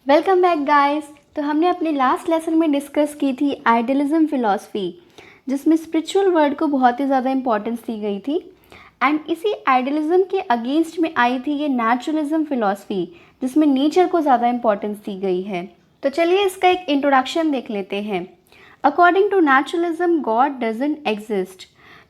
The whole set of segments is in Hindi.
Welcome back guys. तो हमने अपने लास्ट लेसन में डिस्कस की थी आइडियलिज्म फ़िलॉसफ़ी, जिसमें स्पिरिचुअल वर्ड को बहुत ही ज़्यादा इंपॉर्टेंस दी गई थी। एंड इसी आइडियलिज्म के अगेंस्ट में आई थी ये नेचुरलिज्म फ़िलॉसफ़ी, जिसमें नेचर को ज़्यादा इंपॉर्टेंस दी गई है। तो चलिए इसका एक इंट्रोडक्शन देख लेते हैं। According to naturalism, God doesn't exist.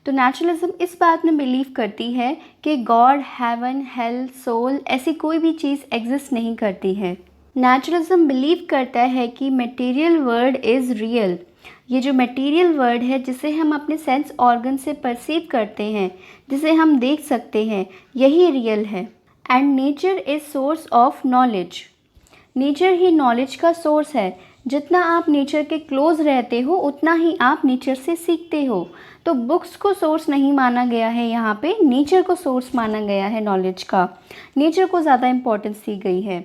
तो नेचुरलिज्म इस बात में बिलीव करती है कि गॉड, हेवन, हेल, सोल ऐसी कोई भी चीज़ एग्जिस्ट नहीं करती है। नेचुरलिज्म बिलीव करता है कि मटेरियल वर्ल्ड इज़ रियल। ये जो मटेरियल वर्ल्ड है, जिसे हम अपने सेंस ऑर्गन से परसीव करते हैं, जिसे हम देख सकते हैं, यही रियल है। And nature is source of knowledge. Nature he knowledge का सोर्स है। जितना आप नेचर के क्लोज रहते हो, उतना ही आप नेचर से सीखते हो। तो बुक्स को सोर्स नहीं माना गया है, यहाँ पे नेचर को सोर्स माना गया है नॉलेज का। नेचर को ज़्यादा इम्पोर्टेंस दी गई है।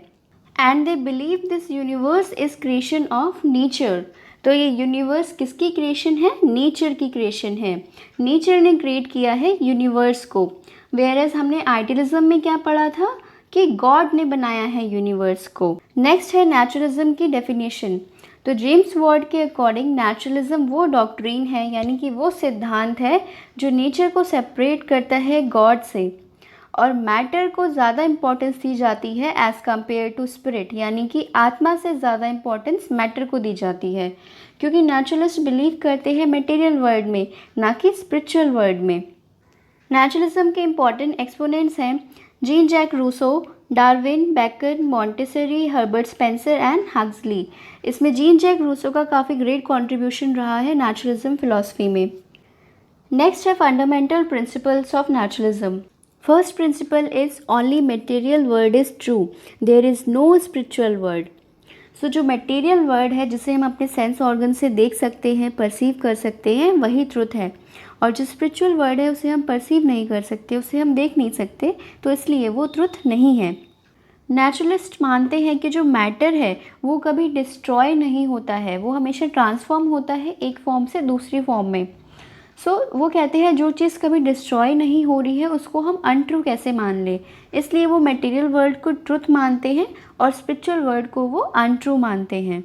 And they believe this universe is creation of nature. तो ये यूनिवर्स किसकी क्रिएशन है? नेचर की क्रिएशन है। नेचर ने क्रिएट किया है यूनिवर्स को। वेयरएज हमने आइडियलिज्म में क्या पढ़ा था कि गॉड ने बनाया है यूनिवर्स को। नेक्स्ट है नेचुरलिज्म की डेफिनेशन। तो जेम्स वार्ड के अकॉर्डिंग नेचुरलिज्म वो डॉक्ट्रिन है, यानी कि वो सिद्धांत है जो नेचर को सेपरेट करता है गॉड से, और मैटर को ज़्यादा इम्पोर्टेंस दी जाती है एज़ कम्पेयर टू स्पिरिट, यानी कि आत्मा से ज़्यादा इम्पोर्टेंस मैटर को दी जाती है, क्योंकि नेचुरलिस्ट बिलीव करते हैं मटेरियल वर्ल्ड में, ना कि स्पिरिचुअल वर्ल्ड में। नेचुरलिज्म के इम्पॉर्टेंट एक्सपोनेंट्स हैं Jean Jacques Rousseau, Darwin, Bacon, Montessori, Herbert Spencer and Huxley. इसमें जीन जैक रूसो का काफ़ी ग्रेट कॉन्ट्रीब्यूशन रहा है नेचुरलिज्म फिलॉसफी में। नेक्स्ट है fundamental principles of naturalism. First principle is only material world is true. There is no spiritual world. So जो material world है, जिसे हम अपने सेंस ऑर्गन से देख सकते हैं, परसीव कर सकते हैं, वही ट्रुथ है। और जो स्पिरिचुअल वर्ल्ड है, उसे हम परसीव नहीं कर सकते, उसे हम देख नहीं सकते, तो इसलिए वो ट्रुथ नहीं है। नेचुरलिस्ट मानते हैं कि जो मैटर है वो कभी डिस्ट्रॉय नहीं होता है, वो हमेशा ट्रांसफॉर्म होता है एक फॉर्म से दूसरी फॉर्म में। वो कहते हैं जो चीज़ कभी डिस्ट्रॉय नहीं हो रही है उसको हम अनट्रू कैसे मान ले, इसलिए वो मटेरियल वर्ल्ड को ट्रुथ मानते हैं और स्पिरिचुअल वर्ल्ड को वो अनट्रू मानते हैं।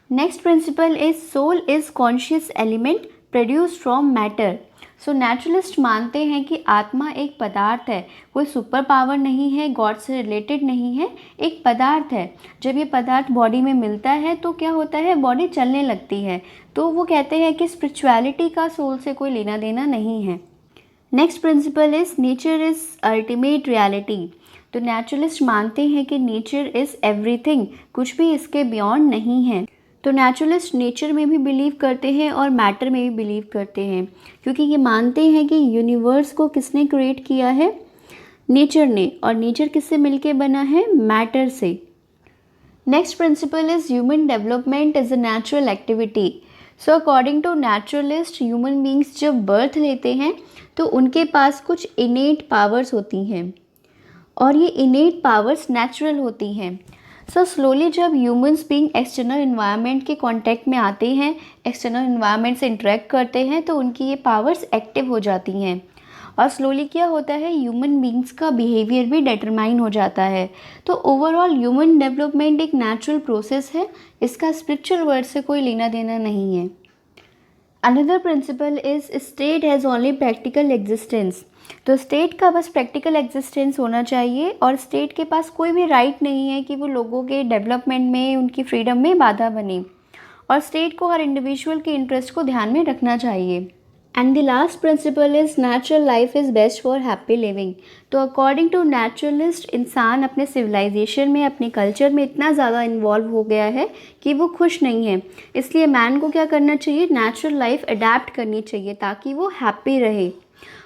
Next principle is soul is conscious element produced from matter. So naturalist मानते हैं कि आत्मा एक पदार्थ है, कोई सुपर पावर नहीं है, गॉड से रिलेटेड नहीं है, एक पदार्थ है। जब ये पदार्थ बॉडी में मिलता है तो क्या होता है, बॉडी चलने लगती है। तो वो कहते हैं कि स्पिरिचुअलिटी का सोल से कोई लेना देना नहीं है। Next principle is nature is ultimate reality. तो नेचुरलिस्ट मानते हैं कि नेचर इज़ एवरीथिंग, कुछ भी इसके बियॉन्ड नहीं है। तो नेचुरलिस्ट नेचर में भी बिलीव करते हैं और मैटर में भी बिलीव करते हैं, क्योंकि ये मानते हैं कि यूनिवर्स को किसने क्रिएट किया है? नेचर ने। और नेचर किससे मिलके बना है? मैटर से। Next principle is human development is a natural activity. So according to naturalist, human beings जब बर्थ लेते हैं तो उनके पास कुछ इनेट पावर्स होती हैं, और ये इनेट पावर्स नेचुरल होती हैं। सो स्लोली जब ह्यूमंस बीइंग एक्सटर्नल इन्वायरमेंट के कांटेक्ट में आते हैं, एक्सटर्नल इन्वायरमेंट से इंटरेक्ट करते हैं, तो उनकी ये पावर्स एक्टिव हो जाती हैं। और स्लोली क्या होता है, ह्यूमन बींग्स का बिहेवियर भी डिटरमाइन हो जाता है। तो ओवरऑल ह्यूमन डेवलपमेंट एक नेचुरल प्रोसेस है, इसका स्पिरिचुअल वर्ड से कोई लेना देना नहीं है। Another principle is state has only practical existence. तो स्टेट का बस प्रैक्टिकल एग्जिस्टेंस होना चाहिए, और स्टेट के पास कोई भी राइट नहीं है कि वो लोगों के डेवलपमेंट में, उनकी फ्रीडम में बाधा बने। और स्टेट को हर इंडिविजुअल के इंटरेस्ट को ध्यान में रखना चाहिए। And the last principle is natural life is best for happy living. So according to naturalist, इंसान अपने सिविलाइजेशन में, अपने कल्चर में इतना ज़्यादा इन्वॉल्व हो गया है कि वो खुश नहीं है। इसलिए मैन को क्या करना चाहिए, नेचुरल लाइफ अडेप्ट करनी चाहिए ताकि वो हैप्पी रहे।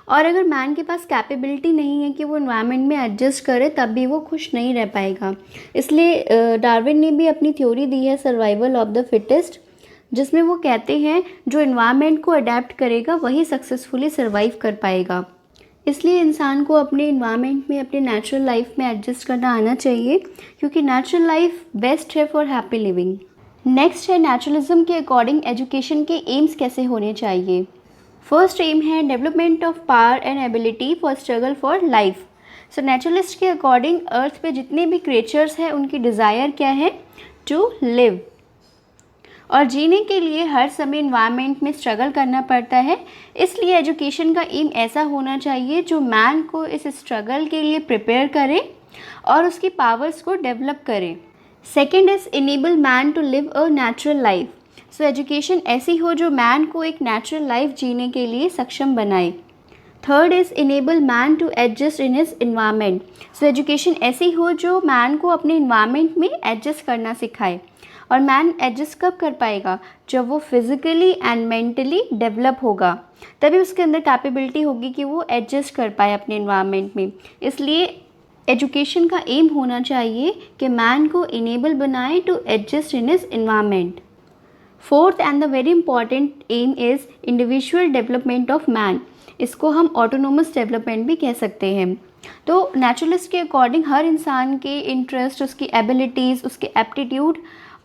और अगर मैन के पास कैपेबिलिटी नहीं है कि वो एनवायरनमेंट में एडजस्ट करे, तब भी वो खुश नहीं रह पाएगा। इसलिए डार्विन ने भी अपनी थ्योरी दी है सर्वाइवल ऑफ द फिटेस्ट, जिसमें वो कहते हैं जो एनवायरनमेंट को अडेप्ट करेगा वही सक्सेसफुली सर्वाइव कर पाएगा। इसलिए इंसान को अपने एनवायरनमेंट में, अपने नेचुरल लाइफ में एडजस्ट करना आना चाहिए, क्योंकि नेचुरल लाइफ बेस्ट है फॉर हैप्पी लिविंग। नेक्स्ट है नेचुरलिज्म के अकॉर्डिंग एजुकेशन के एम्स कैसे होने चाहिए। फर्स्ट एम है development of power and ability for struggle for life. So naturalist के अकॉर्डिंग अर्थ पे जितने भी क्रिएचर्स हैं उनकी डिज़ायर क्या है, टू लिव। और जीने के लिए हर समय इन्वायरमेंट में स्ट्रगल करना पड़ता है, इसलिए एजुकेशन का एम ऐसा होना चाहिए जो मैन को इस स्ट्रगल के लिए प्रिपेयर करे और उसकी पावर्स को डेवलप करे। Second is enable man to live a natural life. So education ऐसी हो जो मैन को एक नेचुरल लाइफ जीने के लिए सक्षम बनाए। Third is enable man to adjust in his environment. So education ऐसी हो जो मैन को अपने इन्वायरमेंट में एडजस्ट करना सिखाए। और मैन एडजस्ट कब कर पाएगा? जब वो फिज़िकली एंड मेंटली डेवलप होगा, तभी उसके अंदर कैपेबिलिटी होगी कि वो एडजस्ट कर पाए अपने इन्वायरमेंट में। इसलिए एजुकेशन का एम होना चाहिए कि मैन को इनेबल बनाए to adjust in his environment. Fourth and the very important aim is individual development of man. इसको हम ऑटोनोमस डेवलपमेंट भी कह सकते हैं। तो नेचुरलिस्ट के अकॉर्डिंग हर इंसान के इंटरेस्ट, उसकी एबिलिटीज़, उसके एप्टीट्यूड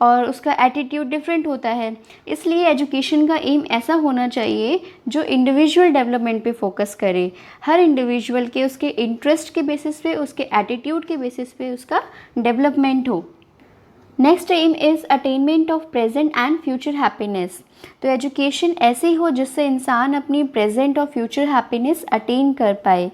और उसका एटीट्यूड डिफरेंट होता है। इसलिए एजुकेशन का एम ऐसा होना चाहिए जो इंडिविजुअल डेवलपमेंट पे फोकस करे। हर इंडिविजुअल के उसके इंटरेस्ट के बेसिस पे, उसके एटीट्यूड के बेसिस पे उसका डेवलपमेंट हो। Next aim is attainment of present and future happiness. So education ऐसी हो जिससे इंसान अपनी प्रेजेंट और फ्यूचर हैप्पीनेस अटेन कर पाए,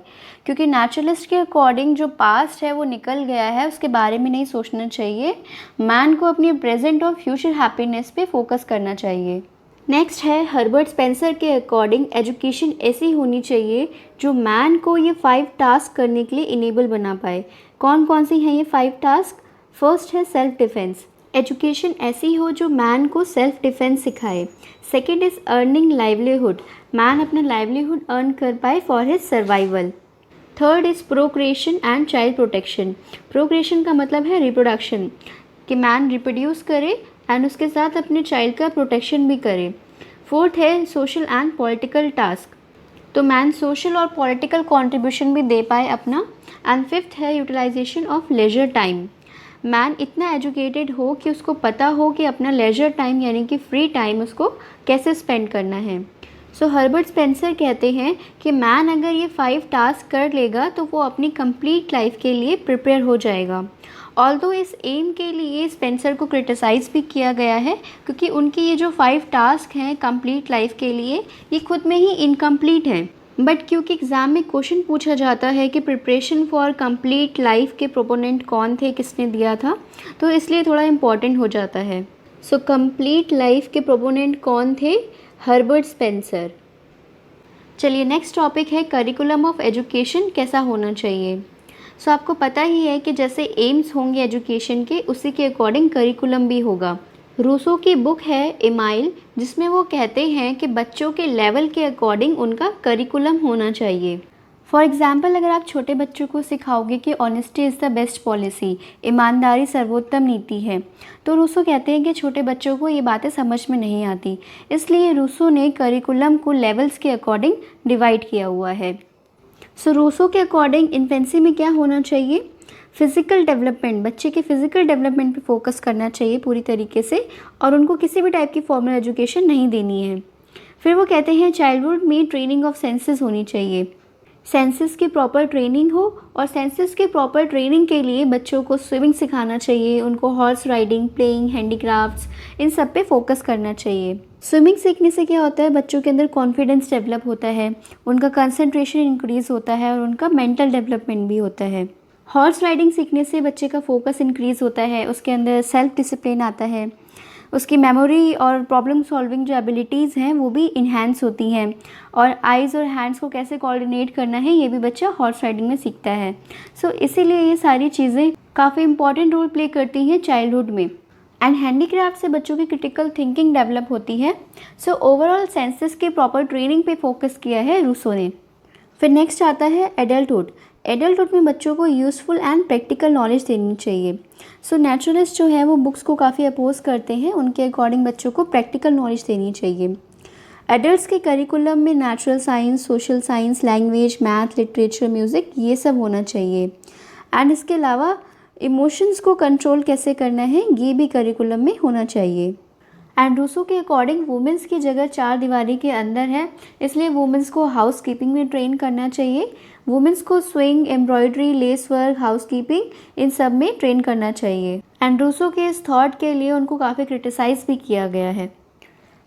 क्योंकि नेचुरलिस्ट के अकॉर्डिंग जो पास्ट है वो निकल गया है, उसके बारे में नहीं सोचना चाहिए। मैन को अपनी प्रेजेंट और फ्यूचर हैप्पीनेस पे फोकस करना चाहिए। नेक्स्ट है हर्बर्ट स्पेंसर के अकॉर्डिंग एजुकेशन ऐसी होनी चाहिए जो मैन को ये 5 टास्क करने के लिए इनेबल बना पाए। कौन कौन सी हैं ये 5 टास्क? फर्स्ट है सेल्फ डिफेंस। एजुकेशन ऐसी हो जो मैन को सेल्फ डिफेंस सिखाए। Second is earning livelihood. Man अपना लाइवलीहुड अर्न कर पाए for his survival. Third is procreation and child protection. Procreation का मतलब है रिप्रोडक्शन, कि मैन रिप्रोड्यूस करे एंड उसके साथ अपने चाइल्ड का प्रोटेक्शन भी करे। फोर्थ है सोशल एंड पॉलिटिकल टास्क, तो मैन सोशल और पॉलिटिकल कंट्रीब्यूशन भी दे पाए अपना। एंड फिफ्थ है utilization of leisure time. Man इतना एजुकेटेड हो कि उसको पता हो कि अपना लेजर टाइम यानी कि फ्री टाइम उसको कैसे स्पेंड करना है। सो हर्बर्ट स्पेंसर कहते हैं कि मैन अगर ये 5 टास्क कर लेगा तो वो अपनी कंप्लीट लाइफ के लिए प्रिपेयर हो जाएगा। ऑल्दो इस एम के लिए स्पेंसर को क्रिटिसाइज़ भी किया गया है, क्योंकि उनकी ये जो 5 टास्क हैं कंप्लीट लाइफ के लिए, ये खुद में ही इनकम्प्लीट हैं। बट क्योंकि एग्ज़ाम में क्वेश्चन पूछा जाता है कि प्रिपरेशन फॉर कंप्लीट लाइफ के प्रोपोनेंट कौन थे, किसने दिया था, तो इसलिए थोड़ा इम्पॉर्टेंट हो जाता है। सो कंप्लीट लाइफ के प्रोपोनेंट कौन थे? Herbert Spencer. चलिए नेक्स्ट टॉपिक है करिकुलम ऑफ एजुकेशन कैसा होना चाहिए। सो आपको पता ही है कि जैसे एम्स होंगे एजुकेशन के, उसी के अकॉर्डिंग करिकुलम भी होगा। रूसो की बुक है इमाइल, जिसमें वो कहते हैं कि बच्चों के लेवल के अकॉर्डिंग उनका करिकुलम होना चाहिए। फॉर एग्ज़ाम्पल, अगर आप छोटे बच्चों को सिखाओगे कि honesty is the best policy, ईमानदारी सर्वोत्तम नीति है, तो रूसो कहते हैं कि छोटे बच्चों को ये बातें समझ में नहीं आती। इसलिए रूसो ने करिकुलम को लेवल्स के अकॉर्डिंग डिवाइड किया हुआ है। सो रूसो के अकॉर्डिंग इन्फेंसी में क्या होना चाहिए? फ़िज़िकल डेवलपमेंट, बच्चे के फ़िज़िकल डेवलपमेंट पे फोकस करना चाहिए पूरी तरीके से, और उनको किसी भी टाइप की फॉर्मल एजुकेशन नहीं देनी है। फिर वो कहते हैं चाइल्डहुड में ट्रेनिंग ऑफ सेंसेस होनी चाहिए, सेंसेस की प्रॉपर ट्रेनिंग हो, और सेंसेस की प्रॉपर ट्रेनिंग के लिए बच्चों को स्विमिंग सिखाना चाहिए, उनको हॉर्स राइडिंग, प्लेइंग, हैंडीक्राफ्ट्स, इन सब पे फोकस करना चाहिए। स्विमिंग सीखने से क्या होता है? बच्चों के अंदर कॉन्फिडेंस डेवलप होता है, उनका कंसंट्रेशन इंक्रीज़ होता है और उनका मेंटल डेवलपमेंट भी होता है। हॉर्स राइडिंग सीखने से बच्चे का फोकस इंक्रीज़ होता है, उसके अंदर सेल्फ डिसिप्लिन आता है, उसकी मेमोरी और प्रॉब्लम सॉल्विंग जो एबिलिटीज़ हैं वो भी इन्हेंस होती हैं, और आइज़ और हैंड्स को कैसे कोऑर्डिनेट करना है ये भी बच्चा हॉर्स राइडिंग में सीखता है। सो इसीलिए ये सारी चीज़ें काफ़ी इंपॉर्टेंट रोल प्ले करती हैं चाइल्डहुड में। एंड हैंडीक्राफ्ट से बच्चों की क्रिटिकल थिंकिंग डेवलप होती है। सो ओवरऑल सेंसेस के प्रॉपर ट्रेनिंग पे फोकस किया है रूसो ने। फिर नेक्स्ट आता है एडल्टहुड। एडल्टहुड में बच्चों को यूज़फुल एंड प्रैक्टिकल नॉलेज देनी चाहिए। सो नेचुरलिस्ट जो है वो बुक्स को काफ़ी अपोज करते हैं, उनके अकॉर्डिंग बच्चों को प्रैक्टिकल नॉलेज देनी चाहिए। एडल्ट्स के करिकुलम में natural science, social science, language, math, literature, music, ये सब होना चाहिए। एंड इसके अलावा इमोशंस को कंट्रोल कैसे करना है ये भी करिकुलम में होना चाहिए। एंड रूसो के अकॉर्डिंग वुमेंस की जगह 4 दीवारी के अंदर है, इसलिए वुमेंस को हाउस कीपिंग में ट्रेन करना चाहिए। वुमेंस को sewing, embroidery, lace work, house keeping, इन सब में ट्रेन करना चाहिए। एंड रूसो के इस थॉट के लिए उनको काफ़ी क्रिटिसाइज़ भी किया गया है।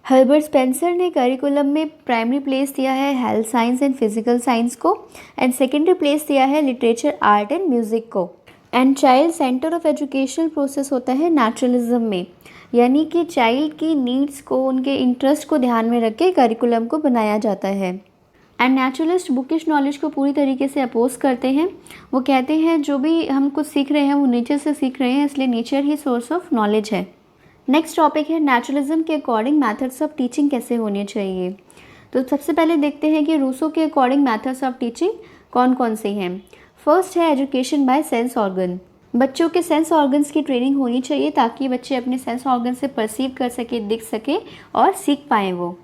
हर्बर्ट स्पेंसर ने करिकुलम में प्राइमरी प्लेस दिया है health science and physical science को, एंड सेकेंडरी प्लेस दिया है लिटरेचर, आर्ट एंड म्यूज़िक को। And child centre of educational process होता है नेचुरलिज्म में, यानी कि चाइल्ड की नीड्स को, उनके इंटरेस्ट को ध्यान में रख के करिकुलम को बनाया जाता है। एंड नेचुरलिस्ट बुकिश नॉलेज को पूरी तरीके से अपोज करते हैं। वो कहते हैं जो भी हम कुछ सीख रहे हैं वो नेचर से सीख रहे हैं, इसलिए nature he source of knowledge है। नेक्स्ट टॉपिक है नेचुरलिज्म के अकॉर्डिंग मेथड्स ऑफ टीचिंग कैसे होने चाहिए। तो सबसे पहले देखते हैं कि रूसो के अकॉर्डिंग मेथड्स ऑफ टीचिंग कौन कौन से हैं। फर्स्ट है एजुकेशन बाय सेंस ऑर्गन। बच्चों के सेंस ऑर्गन्स की ट्रेनिंग होनी चाहिए ताकि बच्चे अपने सेंस ऑर्गन से परसीव कर सके, दिख सके और सीख पाएँ वो।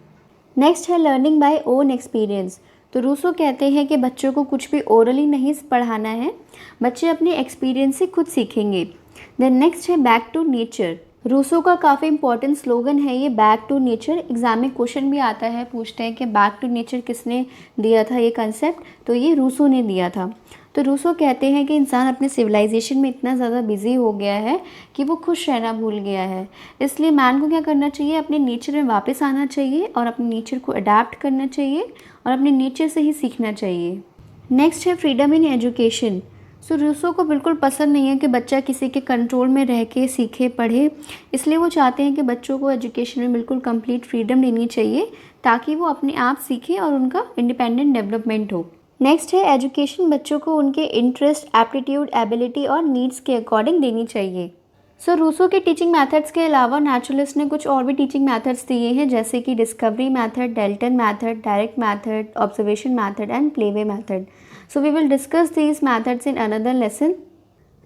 नेक्स्ट है लर्निंग बाय ओन एक्सपीरियंस। तो रूसो कहते हैं कि बच्चों को कुछ भी ओरली नहीं पढ़ाना है, बच्चे अपने एक्सपीरियंस से खुद सीखेंगे। देन नेक्स्ट है बैक टू नेचर। रूसो का काफ़ी इंपॉर्टेंट स्लोगन है ये, बैक टू नेचर। एग्जाम में क्वेश्चन भी आता है, पूछते हैं कि बैक टू नेचर किसने दिया था ये कंसेप्ट, तो ये रूसो ने दिया था। तो रूसो कहते हैं कि इंसान अपने सिविलाइजेशन में इतना ज़्यादा बिजी हो गया है कि वो खुश रहना भूल गया है, इसलिए मैन को क्या करना चाहिए, अपने नेचर में वापस आना चाहिए और अपने नेचर को अडाप्ट करना चाहिए और अपने नेचर से ही सीखना चाहिए। नेक्स्ट है freedom in education. So Rousseau को बिल्कुल पसंद नहीं है कि बच्चा किसी के कंट्रोल में रह के सीखे पढ़े, इसलिए वो चाहते हैं कि बच्चों को एजुकेशन में बिल्कुल कंप्लीट फ्रीडम देनी चाहिए ताकि वो अपने आप सीखें और उनका इंडिपेंडेंट डेवलपमेंट हो। नेक्स्ट है एजुकेशन बच्चों को उनके इंटरेस्ट, एप्टीट्यूड, एबिलिटी और नीड्स के अकॉर्डिंग देनी चाहिए। सो रूसो के टीचिंग मेथड्स के अलावा नेचुरलिस्ट ने कुछ और भी टीचिंग मेथड्स दिए हैं, जैसे कि discovery method, Dalton method, direct method, observation method and playway method. So we will discuss these methods in another lesson.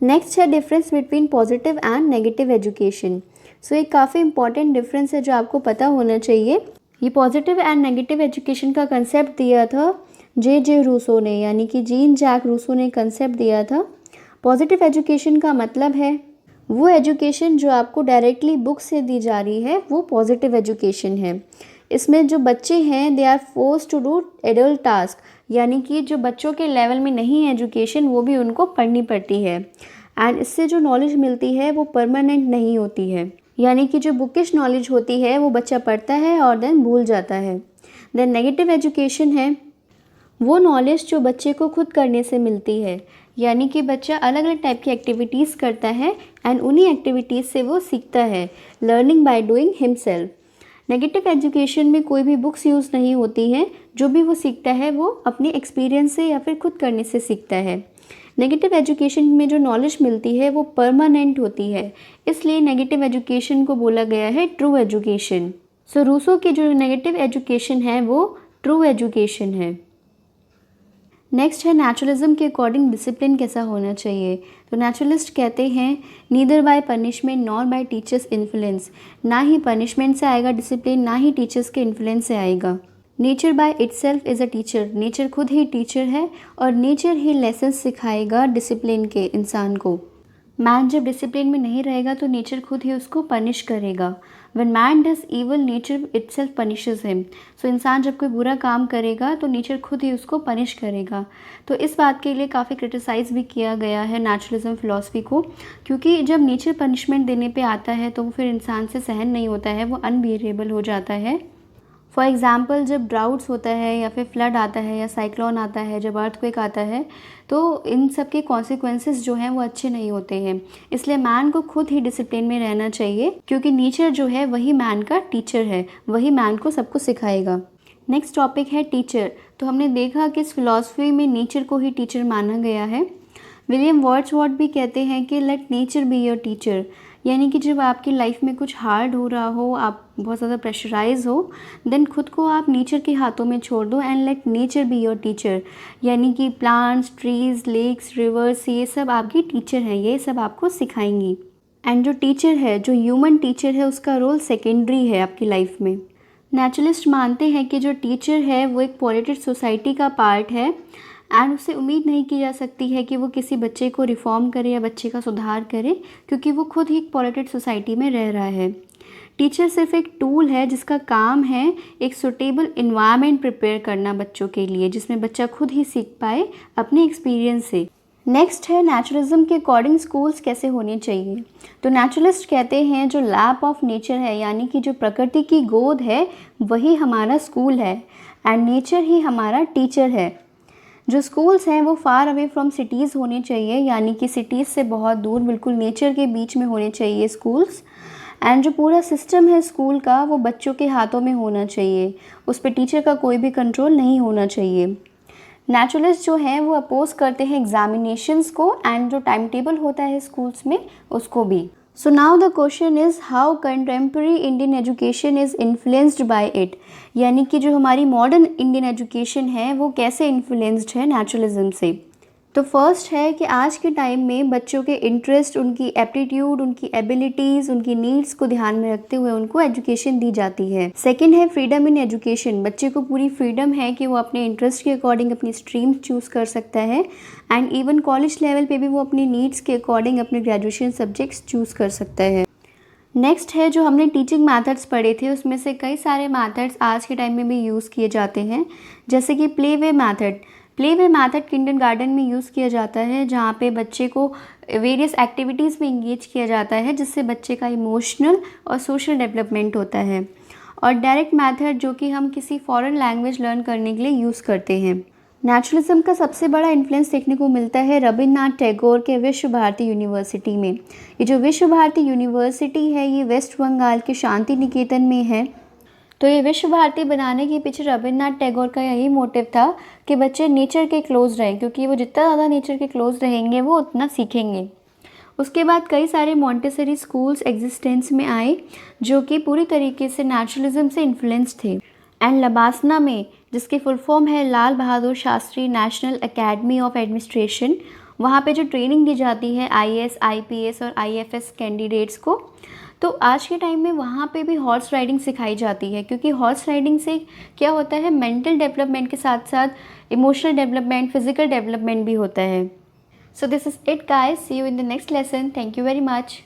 Next है difference between positive and negative education. So एक काफ़ी इंपॉर्टेंट डिफरेंस है जो आपको पता होना चाहिए। ये पॉजिटिव एंड नेगेटिव एजुकेशन का कंसेप्ट दिया था जे रूसो ने, यानी कि जीन जैक रूसो ने कंसेप्ट दिया था। पॉजिटिव एजुकेशन का मतलब है वो एजुकेशन जो आपको डायरेक्टली बुक से दी जा रही है, वो पॉजिटिव एजुकेशन है। इसमें जो बच्चे हैं they are force to do adult task, यानी कि जो बच्चों के लेवल में नहीं है एजुकेशन वो भी उनको पढ़नी पड़ती है। एंड इससे जो नॉलेज मिलती है वो परमानेंट नहीं होती है, यानी कि जो बुकिश नॉलेज होती है वो बच्चा पढ़ता है और देन भूल जाता है। देन नेगेटिव एजुकेशन है वो नॉलेज जो बच्चे को खुद करने से मिलती है, यानी कि बच्चा अलग अलग टाइप की एक्टिविटीज़ करता है एंड उन्हीं एक्टिविटीज़ से वो सीखता है, learning by doing himself. Negative education में कोई भी बुक्स यूज़ नहीं होती हैं, जो भी वो सीखता है वो अपने एक्सपीरियंस से या फिर खुद करने से सीखता है। नेगेटिव एजुकेशन में जो नॉलेज मिलती है वो परमानेंट होती है, इसलिए नेगेटिव एजुकेशन को बोला गया है ट्रू एजुकेशन। सो रूसो की जो नेगेटिव एजुकेशन है वो ट्रू एजुकेशन है। नेक्स्ट है नेचुरलिज्म के अकॉर्डिंग डिसिप्लिन कैसा होना चाहिए। तो नेचुरलिस्ट कहते हैं neither by punishment nor by teachers influence. ना ही पनिशमेंट से आएगा डिसिप्लिन, ना ही टीचर्स के इन्फ्लुएंस से आएगा। Nature by itself is a teacher. Nature खुद ही टीचर है और नेचर ही लेसन सिखाएगा डिसिप्लिन के इंसान को। मैन जब डिसिप्लिन में नहीं रहेगा तो नेचर खुद ही उसको पनिश करेगा। When man does evil, nature itself punishes him. So इंसान जब कोई बुरा काम करेगा तो नेचर खुद ही उसको पनिश करेगा। तो इस बात के लिए काफ़ी क्रिटिसाइज़ भी किया गया है नेचुरलिज्म फ़िलॉसफी को, क्योंकि जब नेचर पनिशमेंट देने पे आता है तो वो फिर इंसान से सहन नहीं होता है, वो अनबिहेवेबल हो जाता है। फॉर एग्ज़ाम्पल जब ड्राउट्स होता है या फिर फ्लड आता है या साइक्लोन आता है, जब अर्थक्वेक आता है, तो इन सब के कॉन्सिक्वेंसेस जो हैं वो अच्छे नहीं होते हैं। इसलिए मैन को खुद ही डिसिप्लिन में रहना चाहिए, क्योंकि नेचर जो है वही मैन का टीचर है, वही मैन को सब कुछ सिखाएगा। नेक्स्ट टॉपिक है टीचर। तो हमने देखा कि इस फिलॉसफी में नेचर को ही टीचर माना गया है। विलियम वर्ड्सवर्थ भी कहते हैं कि let nature be your teacher, यानी कि जब आपकी लाइफ में कुछ हार्ड हो रहा हो, आप बहुत ज़्यादा प्रेशराइज हो, देन खुद को आप नेचर के हाथों में छोड़ दो and let nature be your teacher. यानी कि प्लांट्स, ट्रीज़, लेक्स, रिवर्स, ये सब आपकी टीचर हैं, ये सब आपको सिखाएंगी। एंड जो टीचर है, जो ह्यूमन टीचर है, उसका रोल सेकेंडरी है आपकी लाइफ में। नेचुरलिस्ट मानते हैं कि जो टीचर है वो एक पॉलिटेड सोसाइटी का पार्ट है एंड उससे उम्मीद नहीं की जा सकती है कि वो किसी बच्चे को रिफॉर्म करे या बच्चे का सुधार करे, क्योंकि वो खुद ही एक पॉलिटेड सोसाइटी में रह रहा है। टीचर सिर्फ एक टूल है जिसका काम है एक सुटेबल इन्वायरमेंट प्रिपेयर करना बच्चों के लिए, जिसमें बच्चा खुद ही सीख पाए अपने एक्सपीरियंस से। नेक्स्ट है नेचुरलिज्म के अकॉर्डिंग स्कूल्स कैसे होने चाहिए। तो नेचुरलिस्ट कहते हैं जो लैब ऑफ नेचर है, यानी कि जो प्रकृति की गोद है वही हमारा स्कूल है एंड नेचर ही हमारा टीचर है। जो स्कूल्स हैं वो फार अवे फ्रॉम सिटीज़ होने चाहिए, यानी कि सिटीज़ से बहुत दूर, बिल्कुल नेचर के बीच में होने चाहिए स्कूल्स। एंड जो पूरा सिस्टम है स्कूल का वो बच्चों के हाथों में होना चाहिए, उस पर टीचर का कोई भी कंट्रोल नहीं होना चाहिए। नेचुरलिस्ट जो हैं वो अपोज करते हैं एग्जामिनेशंस को एंड जो टाइम टेबल होता है स्कूल्स में उसको भी। So now the question is how contemporary Indian education is influenced by it, यानी कि जो हमारी मॉडर्न इंडियन एजुकेशन है वो कैसे इन्फ्लुएंस्ड है नेचुरलिज्म से। तो फर्स्ट है कि आज के टाइम में बच्चों के इंटरेस्ट, उनकी एप्टीट्यूड, उनकी एबिलिटीज़, उनकी नीड्स को ध्यान में रखते हुए उनको एजुकेशन दी जाती है। सेकंड है फ्रीडम इन एजुकेशन, बच्चे को पूरी फ्रीडम है कि वो अपने इंटरेस्ट के अकॉर्डिंग अपनी स्ट्रीम चूज़ कर सकता है एंड इवन कॉलेज लेवल पे भी वो अपनी नीड्स के अकॉर्डिंग अपने ग्रेजुएशन सब्जेक्ट्स चूज़ कर सकता है। नेक्स्ट है जो हमने टीचिंग मैथड्स पढ़े थे उसमें से कई सारे मैथड्स आज के टाइम में भी यूज़ किए जाते हैं, जैसे कि play way method. Play way method kindergarten में यूज़ किया जाता है, जहाँ पे बच्चे को वेरियस एक्टिविटीज़ में इंगेज किया जाता है जिससे बच्चे का इमोशनल और सोशल डेवलपमेंट होता है। और डायरेक्ट मैथड जो कि हम किसी फॉरेन लैंग्वेज लर्न करने के लिए यूज़ करते हैं। नेचुरलिज्म का सबसे बड़ा इन्फ्लुएंस देखने को मिलता है रविन्द्रनाथ टैगोर के विश्व भारती यूनिवर्सिटी में। ये जो विश्व भारती यूनिवर्सिटी है ये वेस्ट बंगाल के शांति निकेतन में है। तो ये विश्व भारती बनाने के पीछे रविन्द्रनाथ टैगोर का यही मोटिव था कि बच्चे नेचर के क्लोज रहें, क्योंकि वो जितना ज़्यादा नेचर के क्लोज रहेंगे वो उतना सीखेंगे। उसके बाद कई सारे मॉन्टेसरी स्कूल्स एग्जिस्टेंस में आए जो कि पूरी तरीके से नेचुरलिज्म से इन्फ्लुएंस थे। एंड लबासना में, जिसकी फुल फॉर्म है Lal Bahadur Shastri National Academy of Administration, वहाँ पे जो ट्रेनिंग दी जाती है आईएएस, आईपीएस और आईएफएस कैंडिडेट्स को, तो आज के टाइम में वहाँ पे भी हॉर्स राइडिंग सिखाई जाती है, क्योंकि हॉर्स राइडिंग से क्या होता है, मेंटल डेवलपमेंट के साथ साथ इमोशनल डेवलपमेंट, फिजिकल डेवलपमेंट भी होता है। So this is it guys, see you in the next lesson. Thank you very much.